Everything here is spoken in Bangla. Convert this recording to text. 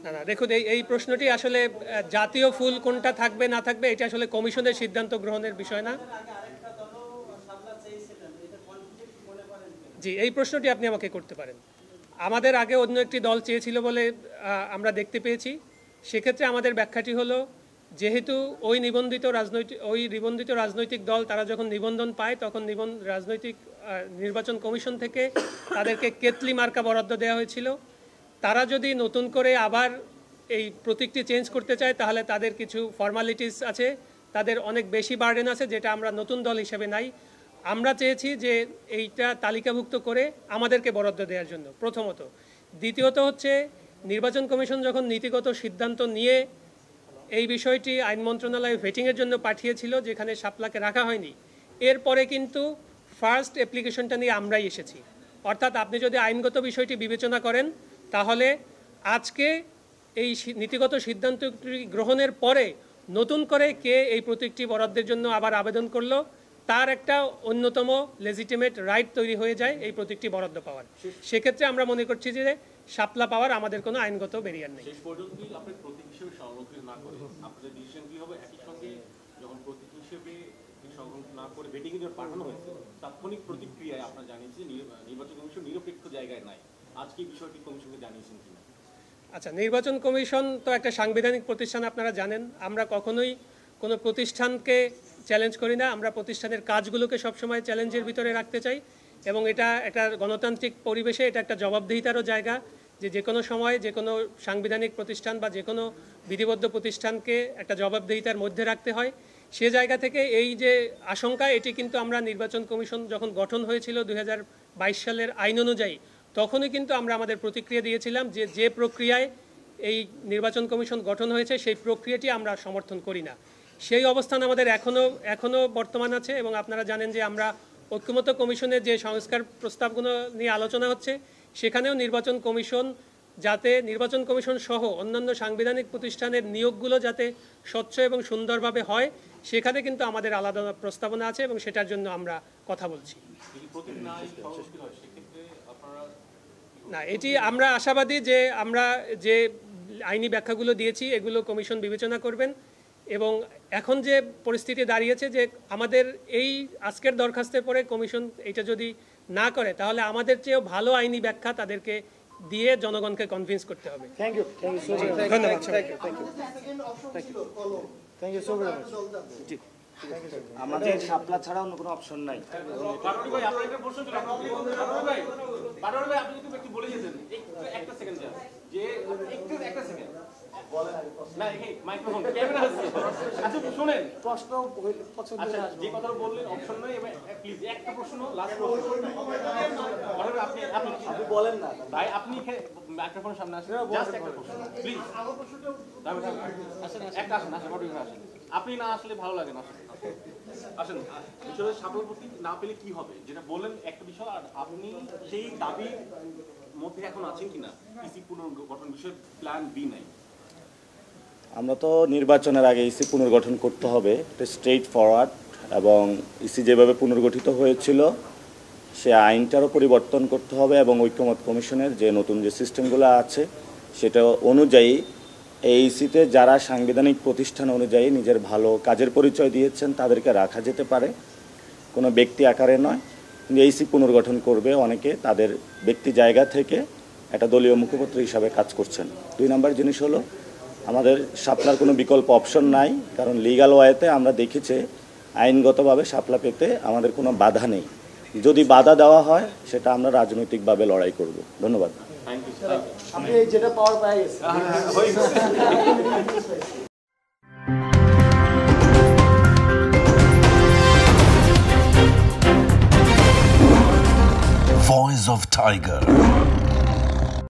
না না, দেখুন এই প্রশ্নটি আসলে জাতীয় ফুল কোনটা থাকবে না থাকবে এটা আসলে কমিশনের সিদ্ধান্ত গ্রহণের বিষয় না। জি, এই প্রশ্নটি আপনি আমাকে করতে পারেন। আমাদের আগে অন্য একটি দল চেয়েছিল বলে আমরা দেখতে পেয়েছি। সেক্ষেত্রে আমাদের ব্যাখ্যাটি হলো, যেহেতু ওই নিবন্ধিত রাজনৈতিক দল তারা যখন নিবন্ধন পায় তখন নির্বাচন কমিশন থেকে তাদেরকে কেতলি মার্কা বরাদ্দ দেওয়া হয়েছিল। তারা যদি নতুন করে আবার এই প্রতীকটি চেঞ্জ করতে চায় তাহলে তাদের কিছু ফর্মালিটিস আছে, তাদের অনেক বেশি বার্ডেন আছে, যেটা আমরা নতুন দল হিসেবে নাই। আমরা চেয়েছি যে এইটা তালিকাভুক্ত করে আমাদেরকে বরাদ্দ দেওয়ার জন্য, প্রথমত। দ্বিতীয়ত হচ্ছে, নির্বাচন কমিশন যখন নীতিগত সিদ্ধান্ত নিয়ে এই বিষয়টি আইন মন্ত্রণালয়ে ভেটিংয়ের জন্য পাঠিয়েছিল, যেখানে শাপলাকে রাখা হয়নি, এরপরে কিন্তু ফার্স্ট অ্যাপ্লিকেশনটা নিয়ে আমরাই এসেছি। অর্থাৎ আপনি যদি আইনগত বিষয়টি বিবেচনা করেন তাহলে আজকে এই নীতিগত সিদ্ধান্তটি গ্রহণের পরে নতুন করে কে এই প্রতীকটি বরাদ্দের জন্য আবার আবেদন করলো, তার একটা অন্যতম লেজিটিমেট রাইট তৈরি হয়ে যায় এই প্রতীকটি বরাদ্দ পাওয়ার। সেক্ষেত্রে আমরা মনে করছি যে শাপলা পাওয়ার আমাদের কোনো আইনগত ব্যারিয়ার নেই। শেষ পর্যন্ত আপনি প্রতীক হিসেবে সংরক্ষণ না করে আপনাদের ডিসিশন কি হবে? একই সঙ্গে যখন প্রতীক হিসেবে সংরক্ষণ না করে ভেটিং এর পাঠানো হয়েছে, তাৎক্ষণিক প্রতিক্রিয়ায় আপনারা জানিয়েছেন নির্বাচন কমিশন নিরপেক্ষ জায়গায় নাই। আজকে বিষয়টি কমিশনকে জানিয়েছেন কিনা? আচ্ছা, নির্বাচন কমিশন তো একটা সাংবিধানিক প্রতিষ্ঠান, আপনারা জানেন। আমরা কখনোই কোনো প্রতিষ্ঠানকে চ্যালেঞ্জ করি না। আমরা প্রতিষ্ঠানের কাজগুলোকে সবসময় চ্যালেঞ্জের ভিতরে রাখতে চাই, এবং এটা একটা গণতান্ত্রিক পরিবেশে এটা একটা জবাবদিহিতারও জায়গা, যে কোনো সময় যে কোনো সাংবিধানিক প্রতিষ্ঠান বা যে কোনো বিধিবদ্ধ প্রতিষ্ঠানকে একটা জবাবদিহিতার মধ্যে রাখতে হয়। সে জায়গা থেকে এই যে আশঙ্কা, এটি কিন্তু আমরা নির্বাচন কমিশন যখন গঠন হয়েছিল 2022 সালের আইন অনুযায়ী, তখনই কিন্তু আমরা আমাদের প্রতিক্রিয়া দিয়েছিলাম যে প্রক্রিয়ায় এই নির্বাচন কমিশন গঠন হয়েছে সেই প্রক্রিয়াটি আমরা সমর্থন করি না। সেই অবস্থান আমাদের এখনও বর্তমান আছে, এবং আপনারা জানেন যে আমরা ঐক্যমত্য কমিশনের যে সংস্কার প্রস্তাবগুলো নিয়ে আলোচনা হচ্ছে, সেখানেও নির্বাচন কমিশন সহ অন্যান্য সাংবিধানিক প্রতিষ্ঠানের নিয়োগগুলো যাতে স্বচ্ছ এবং সুন্দরভাবে হয়, সেখানে কিন্তু আমাদের আলাদা প্রস্তাবনা আছে, এবং সেটার জন্য আমরা কথা বলছি। না, এটি আমরা আশাবাদী যে আমরা যে আইনি ব্যাখ্যাগুলো দিয়েছি এগুলো কমিশন বিবেচনা করবেন, এবং এখন যে পরিস্থিতি দাঁড়িয়েছে যে আমাদের এই আজকের দরখাস্তের পরে কমিশন এটা যদি না করে, তাহলে আমাদের চেয়েও ভালো আইনি ব্যাখ্যা তাদেরকে দিয়ে জনগণকে কনভিন্স করতে হবে। Thank you so much. ধন্যবাদ। Thank you so much. আমাদের শাপলা ছাড়া অন্য কোনো অপশন নাই। ভাই আপনার একটা প্রশ্ন ছিল, বারবার ভাই আপনি একটু বলে দিয়েছেন, একটা সেকেন্ড যে একটা সেকেন্ড না, এই মাইক্রোফোন ক্যামেরা আছে। আচ্ছা শুনেন, প্রশ্ন পছন্দ আচ্ছা যে কথাটা বললেন অপশন নাই, প্লিজ একটা প্রশ্ন, লাস্ট প্রশ্ন আপনি বলেন না ভাই, আপনি মাইক্রোফোনের সামনে আসেন, জাস্ট একটা প্রশ্ন প্লিজ। আমার প্রশ্নটা আসেন, একটা আসেন, আসেন, আপনি না আসলে ভালো লাগে না, আসেন। বিষয়ে সাফল্য প্রতীক না পেলে কি হবে যেটা বললেন একটা বিষয়, আর আপনি সেই দাবির মধ্যে এখন আছেন কিনা? ইসি পুনর্গঠন বিষয়ে প্ল্যান বি নাই? আমরা তো নির্বাচনের আগে ইসি পুনর্গঠন করতে হবে, এটা স্ট্রেইট ফরওয়ার্ড, এবং ইসি যেভাবে পুনর্গঠিত হয়েছিল সে আইনটারও পরিবর্তন করতে হবে, এবং ঐক্যমত কমিশনের যে নতুন যে সিস্টেমগুলো আছে সেটা অনুযায়ী এই ইসিতে যারা সাংবিধানিক প্রতিষ্ঠান অনুযায়ী নিজের ভালো কাজের পরিচয় দিয়েছেন তাদেরকে রাখা যেতে পারে, কোনো ব্যক্তি আকারে নয়। কিন্তু ইসি পুনর্গঠন করবে অনেকে তাদের ব্যক্তি জায়গা থেকে একটা দলীয় মুখপাত্র হিসাবে কাজ করছেন। 2 নম্বর জিনিস হলো, আমাদের শাপলার কোনো বিকল্প অপশন নাই, কারণ লিগ্যাল ওয়েতে আমরা দেখেছি আইনগতভাবে শাপলা পেতে আমাদের কোনো বাধা নেই। যদি বাধা দেওয়া হয় সেটা আমরা রাজনৈতিকভাবে লড়াই করব। ধন্যবাদ। আপনি যেটা পাওয়ার পাই গেছে। Voice of Tiger.